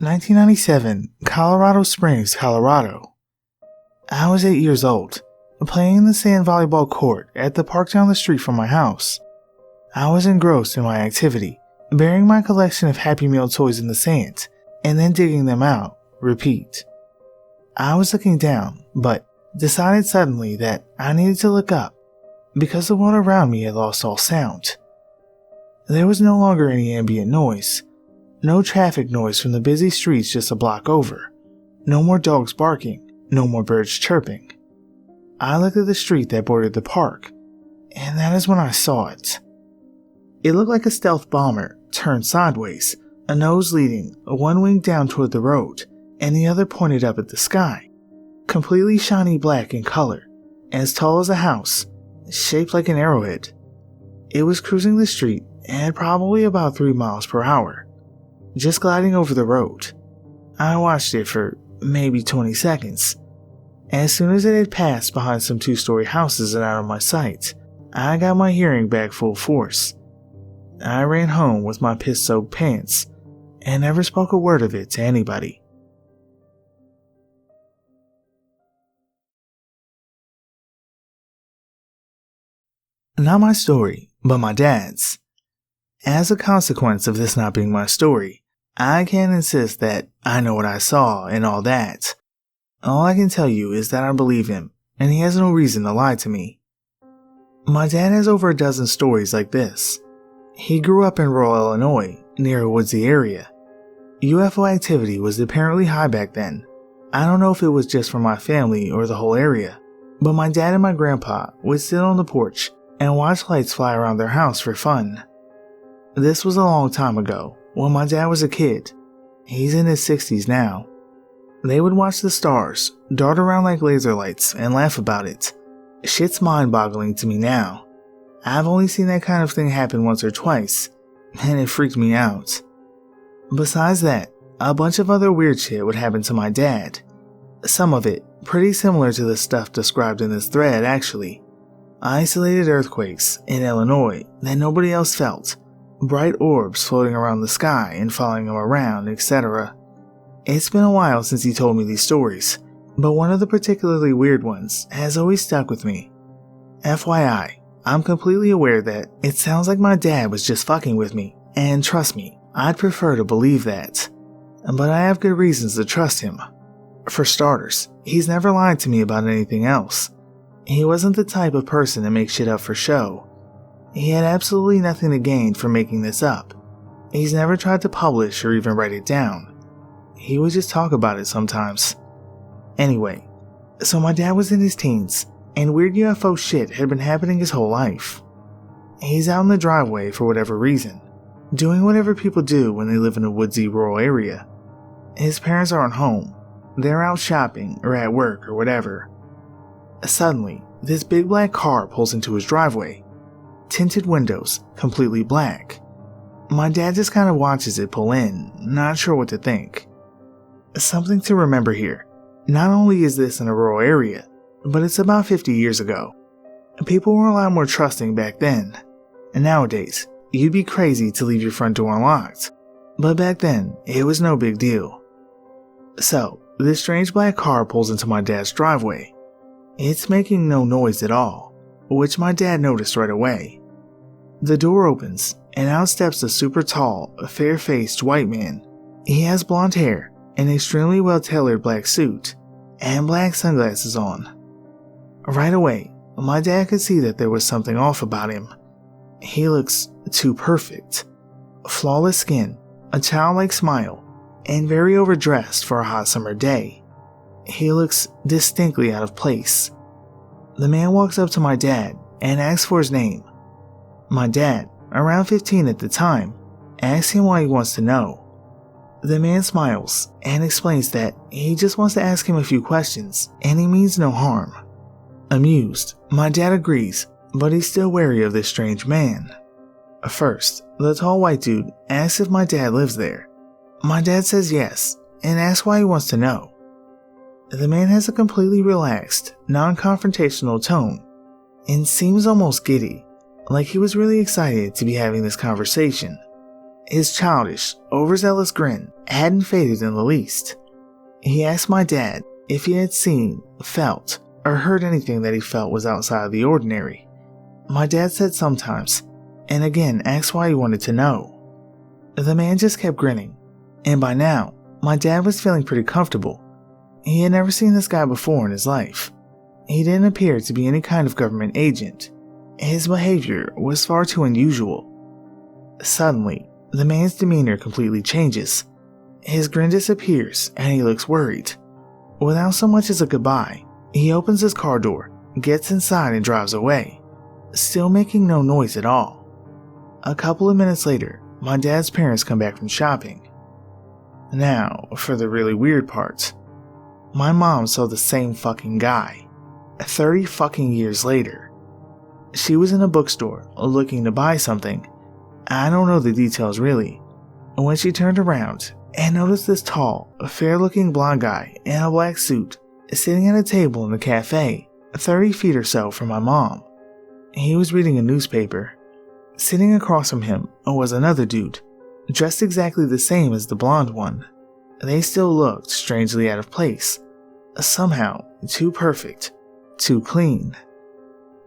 1997, Colorado Springs, Colorado. I was 8 years old, playing in the sand volleyball court at the park down the street from my house. I was engrossed in my activity, burying my collection of Happy Meal toys in the sand, and then digging them out, repeat. I was looking down, but decided suddenly that I needed to look up, because the world around me had lost all sound. There was no longer any ambient noise, no traffic noise from the busy streets just a block over, no more dogs barking, no more birds chirping. I looked at the street that bordered the park, and that is when I saw it. It looked like a stealth bomber turned sideways, a nose leading, one wing down toward the road, and the other pointed up at the sky. Completely shiny black in color, as tall as a house, shaped like an arrowhead. It was cruising the street at probably about 3 miles per hour, just gliding over the road. I watched it for maybe 20 seconds. As soon as it had passed behind some 2-story houses and out of my sight, I got my hearing back full force. I ran home with my piss-soaked pants and never spoke a word of it to anybody. Not my story, but my dad's. As a consequence of this not being my story, I can't insist that I know what I saw and all that. All I can tell you is that I believe him, and he has no reason to lie to me. My dad has over a dozen stories like this. He grew up in rural Illinois, near a woodsy area. UFO activity was apparently high back then. I don't know if it was just for my family or the whole area, but my dad and my grandpa would sit on the porch and watch lights fly around their house for fun. This was a long time ago, when my dad was a kid. He's in his 60s now. They would watch the stars dart around like laser lights and laugh about it. Shit's mind-boggling to me now. I've only seen that kind of thing happen once or twice, and it freaked me out. Besides that, a bunch of other weird shit would happen to my dad. Some of it pretty similar to the stuff described in this thread, actually. Isolated earthquakes in Illinois that nobody else felt. Bright orbs floating around the sky and following him around, etc. It's been a while since he told me these stories, but one of the particularly weird ones has always stuck with me. FYI, I'm completely aware that it sounds like my dad was just fucking with me, and trust me, I'd prefer to believe that. But I have good reasons to trust him. For starters, he's never lied to me about anything else. He wasn't the type of person to make shit up for show. He had absolutely nothing to gain from making this up. He's never tried to publish or even write it down. He would just talk about it sometimes. Anyway, so my dad was in his teens, and weird UFO shit had been happening his whole life. He's out in the driveway for whatever reason, doing whatever people do when they live in a woodsy rural area. His parents aren't home. They're out shopping or at work or whatever. Suddenly, this big black car pulls into his driveway. Tinted windows, completely black. My dad just kind of watches it pull in, not sure what to think. Something to remember here. Not only is this in a rural area, but it's about 50 years ago. People were a lot more trusting back then. And nowadays, you'd be crazy to leave your front door unlocked. But back then, it was no big deal. So, this strange black car pulls into my dad's driveway. It's making no noise at all, which my dad noticed right away. The door opens, and out steps a super tall, fair-faced white man. He has blonde hair, an extremely well-tailored black suit, and black sunglasses on. Right away, my dad could see that there was something off about him. He looks too perfect. Flawless skin, a childlike smile, and very overdressed for a hot summer day. He looks distinctly out of place. The man walks up to my dad and asks for his name. My dad, around 15 at the time, asks him why he wants to know. The man smiles and explains that he just wants to ask him a few questions and he means no harm. Amused, my dad agrees, but he's still wary of this strange man. First, the tall white dude asks if my dad lives there. My dad says yes and asks why he wants to know. The man has a completely relaxed, non-confrontational tone and seems almost giddy, like he was really excited to be having this conversation. His childish, overzealous grin hadn't faded in the least. He asked my dad if he had seen, felt, or heard anything that he felt was outside of the ordinary. My dad said sometimes, and again asked why he wanted to know. The man just kept grinning, and by now, my dad was feeling pretty comfortable. He had never seen this guy before in his life. He didn't appear to be any kind of government agent. His behavior was far too unusual. Suddenly, the man's demeanor completely changes. His grin disappears and he looks worried. Without so much as a goodbye, he opens his car door, gets inside and drives away, still making no noise at all. A couple of minutes later, my dad's parents come back from shopping. Now, for the really weird part. My mom saw the same fucking guy, 30 fucking years later. She was in a bookstore looking to buy something. I don't know the details really. When she turned around and noticed this tall, fair-looking blonde guy in a black suit sitting at a table in the cafe, 30 feet or so from my mom. He was reading a newspaper. Sitting across from him was another dude, dressed exactly the same as the blonde one. They still looked strangely out of place. Somehow, too perfect, too clean.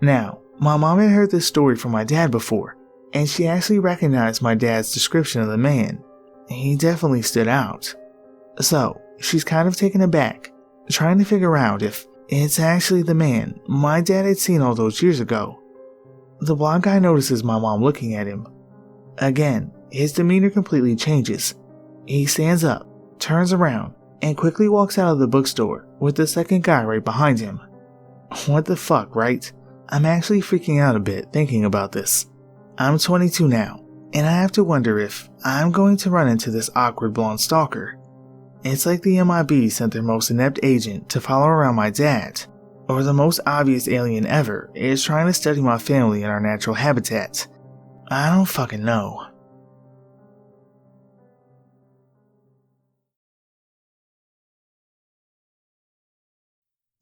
Now, my mom had heard this story from my dad before, and she actually recognized my dad's description of the man. He definitely stood out. So, she's kind of taken aback, trying to figure out if it's actually the man my dad had seen all those years ago. The blonde guy notices my mom looking at him. Again, his demeanor completely changes. He stands up, turns around, and quickly walks out of the bookstore with the second guy right behind him. What the fuck, right? I'm actually freaking out a bit thinking about this. I'm 22 now, and I have to wonder if I'm going to run into this awkward blonde stalker. It's like the MIB sent their most inept agent to follow around my dad, or the most obvious alien ever is trying to study my family in our natural habitat. I don't fucking know.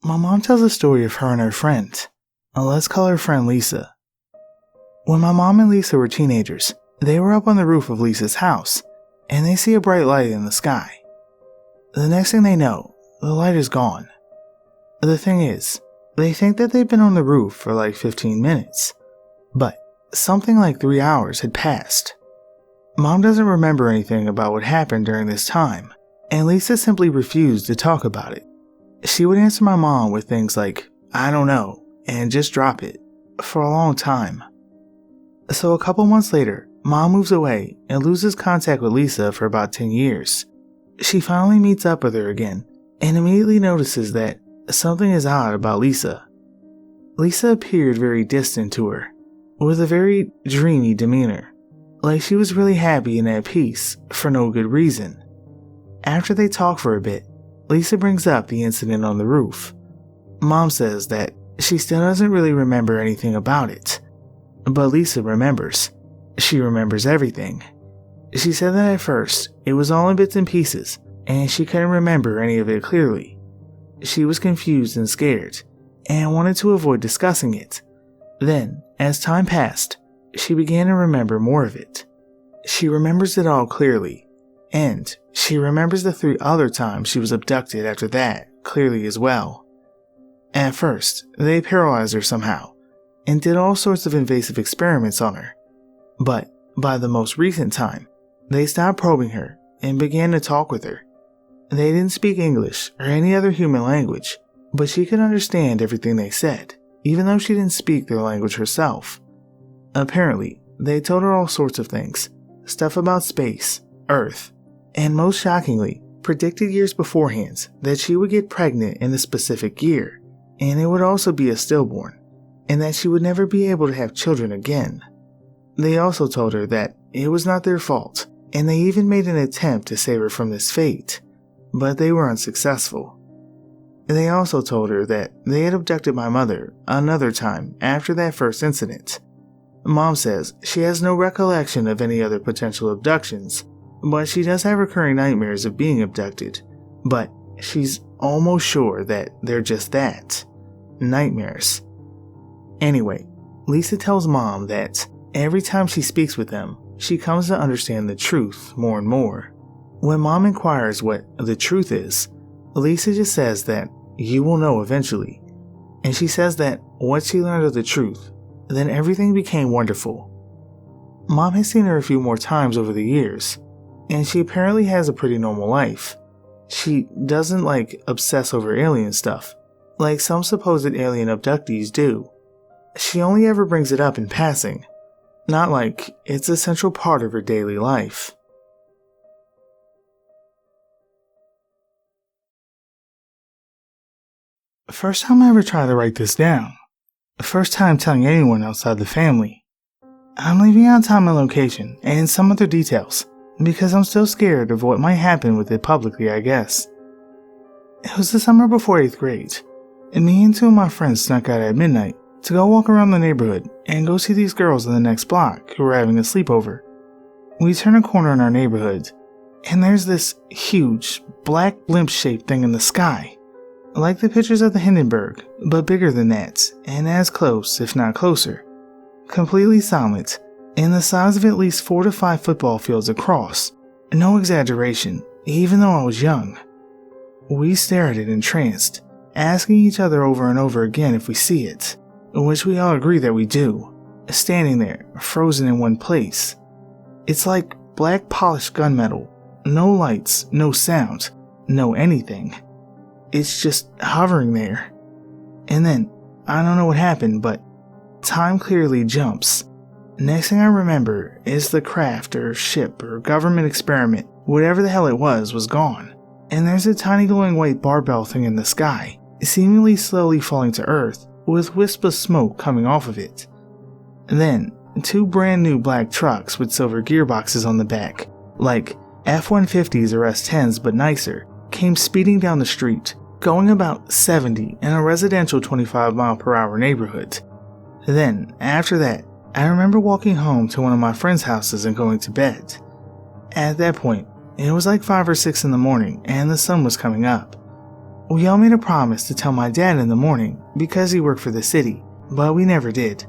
My mom tells a story of her and her friend. Let's call her friend Lisa. When my mom and Lisa were teenagers, they were up on the roof of Lisa's house, and they see a bright light in the sky. The next thing they know, the light is gone. The thing is, they think that they've been on the roof for like 15 minutes, but something like 3 hours had passed. Mom doesn't remember anything about what happened during this time, and Lisa simply refused to talk about it. She would answer my mom with things like, "I don't know," and just drop it, for a long time. So a couple months later, Mom moves away and loses contact with Lisa for about 10 years. She finally meets up with her again, and immediately notices that something is odd about Lisa. Lisa appeared very distant to her, with a very dreamy demeanor, like she was really happy and at peace for no good reason. After they talk for a bit, Lisa brings up the incident on the roof. Mom says that she still doesn't really remember anything about it, but Lisa remembers. She remembers everything. She said that at first, it was all in bits and pieces, and she couldn't remember any of it clearly. She was confused and scared, and wanted to avoid discussing it. Then, as time passed, she began to remember more of it. She remembers it all clearly, and she remembers the 3 other times she was abducted after that clearly as well. At first, they paralyzed her somehow, and did all sorts of invasive experiments on her. But by the most recent time, they stopped probing her and began to talk with her. They didn't speak English or any other human language, but she could understand everything they said, even though she didn't speak their language herself. Apparently, they told her all sorts of things, stuff about space, Earth, and most shockingly, predicted years beforehand that she would get pregnant in a specific year, and it would also be a stillborn, and that she would never be able to have children again. They also told her that it was not their fault, and they even made an attempt to save her from this fate, but they were unsuccessful. They also told her that they had abducted my mother another time after that first incident. Mom says she has no recollection of any other potential abductions, but she does have recurring nightmares of being abducted, but she's almost sure that they're just that, nightmares. Anyway, Lisa tells Mom that every time she speaks with them, she comes to understand the truth more and more. When Mom inquires what the truth is, Lisa just says that you will know eventually. And she says that once she learned of the truth, then everything became wonderful. Mom has seen her a few more times over the years, and she apparently has a pretty normal life. She doesn't obsess over alien stuff, like some supposed alien abductees do. She only ever brings it up in passing, not like it's a central part of her daily life. First time I ever tried to write this down. First time telling anyone outside the family. I'm leaving out time and location and some other details because I'm still scared of what might happen with it publicly, I guess. It was the summer before 8th grade, and me and two of my friends snuck out at midnight to go walk around the neighborhood and go see these girls in the next block who were having a sleepover. We turn a corner in our neighborhood, and there's this huge, black blimp-shaped thing in the sky, like the pictures of the Hindenburg, but bigger than that, and as close, if not closer. Completely silent, and the size of at least 4 to 5 football fields across. No exaggeration, even though I was young. We stare at it entranced, asking each other over and over again if we see it, which we all agree that we do, standing there, frozen in one place. It's like black polished gunmetal, no lights, no sound, no anything. It's just hovering there. And then, I don't know what happened, but time clearly jumps. Next thing I remember is the craft or ship or government experiment, whatever the hell it was gone. And there's a tiny glowing white barbell thing in the sky, seemingly slowly falling to earth, with wisps of smoke coming off of it. Then, 2 brand new black trucks with silver gearboxes on the back, like F-150s or S-10s but nicer, came speeding down the street, going about 70 in a residential 25-mile-per-hour neighborhood. Then, after that, I remember walking home to one of my friends' houses and going to bed. At that point, it was like 5 or 6 in the morning and the sun was coming up. We all made a promise to tell my dad in the morning because he worked for the city, but we never did.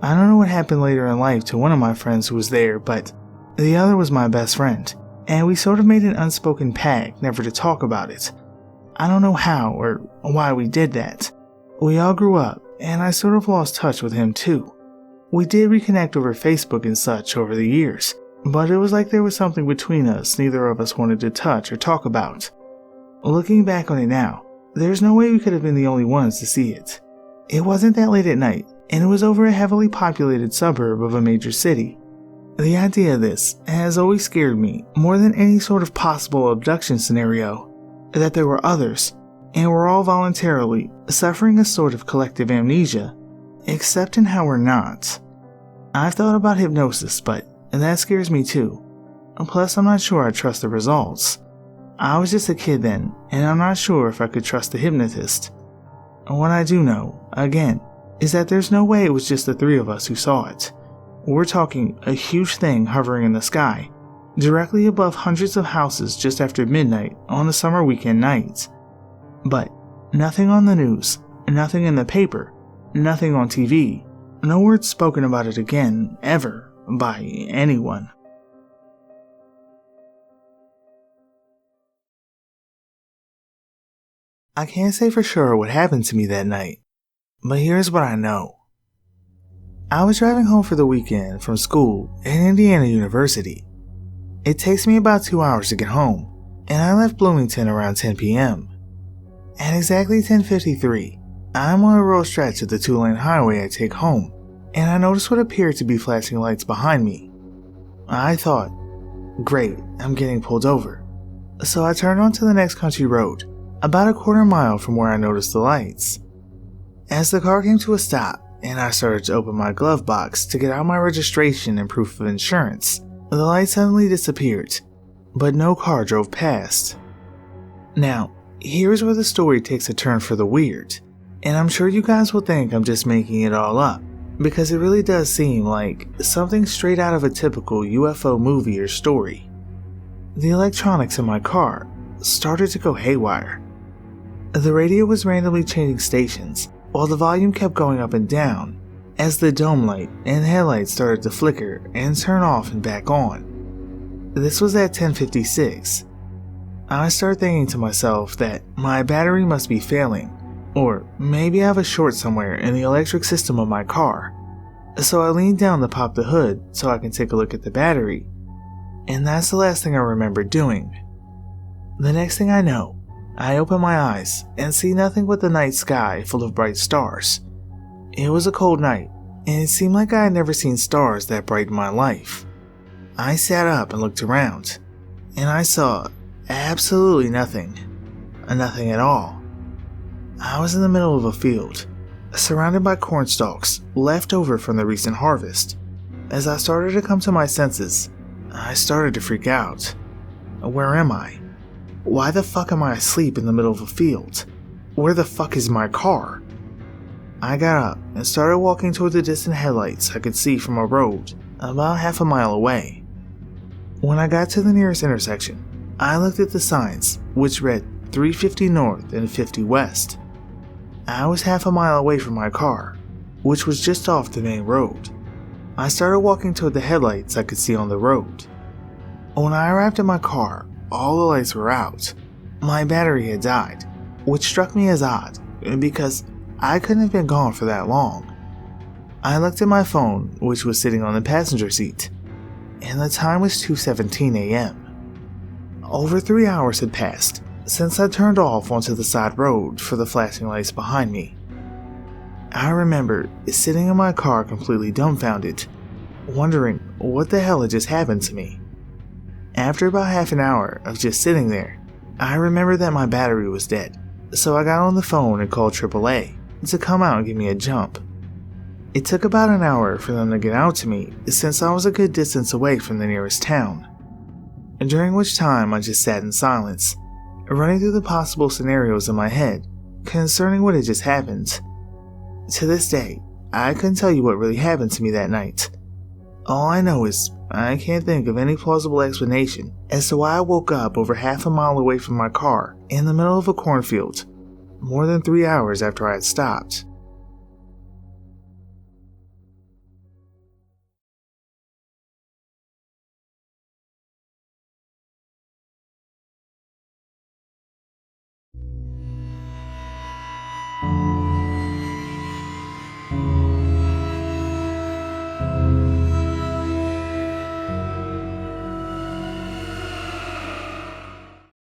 I don't know what happened later in life to one of my friends who was there, but the other was my best friend, and we sort of made an unspoken pact never to talk about it. I don't know how or why we did that. We all grew up, and I sort of lost touch with him too. We did reconnect over Facebook and such over the years, but it was like there was something between us neither of us wanted to touch or talk about. Looking back on it now, there's no way we could have been the only ones to see it. It wasn't that late at night, and it was over a heavily populated suburb of a major city. The idea of this has always scared me more than any sort of possible abduction scenario, that there were others, and we're all voluntarily suffering a sort of collective amnesia, except in how we're not. I've thought about hypnosis, but that scares me too. Plus, I'm not sure I trust the results. I was just a kid then, and I'm not sure if I could trust the hypnotist. What I do know, again, is that there's no way it was just the 3 of us who saw it. We're talking a huge thing hovering in the sky, directly above hundreds of houses just after midnight on a summer weekend night. But nothing on the news, nothing in the paper, nothing on TV, no words spoken about it again, ever, by anyone. I can't say for sure what happened to me that night, but here's what I know. I was driving home for the weekend from school at Indiana University. It takes me about 2 hours to get home, and I left Bloomington around 10 p.m. At exactly 10:53, I'm on a rural stretch of the 2-lane highway I take home, and I notice what appeared to be flashing lights behind me. I thought, great, I'm getting pulled over. So I turned onto the next country road, about a quarter mile from where I noticed the lights. As the car came to a stop, and I started to open my glove box to get out my registration and proof of insurance, the light suddenly disappeared, but no car drove past. Now, here's where the story takes a turn for the weird, and I'm sure you guys will think I'm just making it all up, because it really does seem like something straight out of a typical UFO movie or story. The electronics in my car started to go haywire. The radio was randomly changing stations, while the volume kept going up and down, as the dome light and headlights started to flicker and turn off and back on. This was at 10:56. I started thinking to myself that my battery must be failing, or maybe I have a short somewhere in the electric system of my car. So I leaned down to pop the hood so I can take a look at the battery, and that's the last thing I remember doing. The next thing I know, I open my eyes and see nothing but the night sky full of bright stars. It was a cold night, and it seemed like I had never seen stars that bright in my life. I sat up and looked around, and I saw absolutely nothing. Nothing at all. I was in the middle of a field, surrounded by corn stalks left over from the recent harvest. As I started to come to my senses, I started to freak out. Where am I? Why the fuck am I asleep in the middle of a field? Where the fuck is my car? I got up and started walking toward the distant headlights I could see from a road about half a mile away. When I got to the nearest intersection, I looked at the signs, which read 350 north and 50 west. I was half a mile away from my car, which was just off the main road. I started walking toward the headlights I could see on the road. When I arrived at my car, all the lights were out. My battery had died, which struck me as odd because I couldn't have been gone for that long. I looked at my phone, which was sitting on the passenger seat, and the time was 2:17 a.m. Over 3 hours had passed since I turned off onto the side road for the flashing lights behind me. I remember sitting in my car completely dumbfounded, wondering what the hell had just happened to me. After about half an hour of just sitting there, I remembered that my battery was dead, so I got on the phone and called AAA to come out and give me a jump. It took about an hour for them to get out to me since I was a good distance away from the nearest town, during which time I just sat in silence, running through the possible scenarios in my head concerning what had just happened. To this day, I couldn't tell you what really happened to me that night. All I know is I can't think of any plausible explanation as to why I woke up over half a mile away from my car in the middle of a cornfield, more than 3 hours after I had stopped.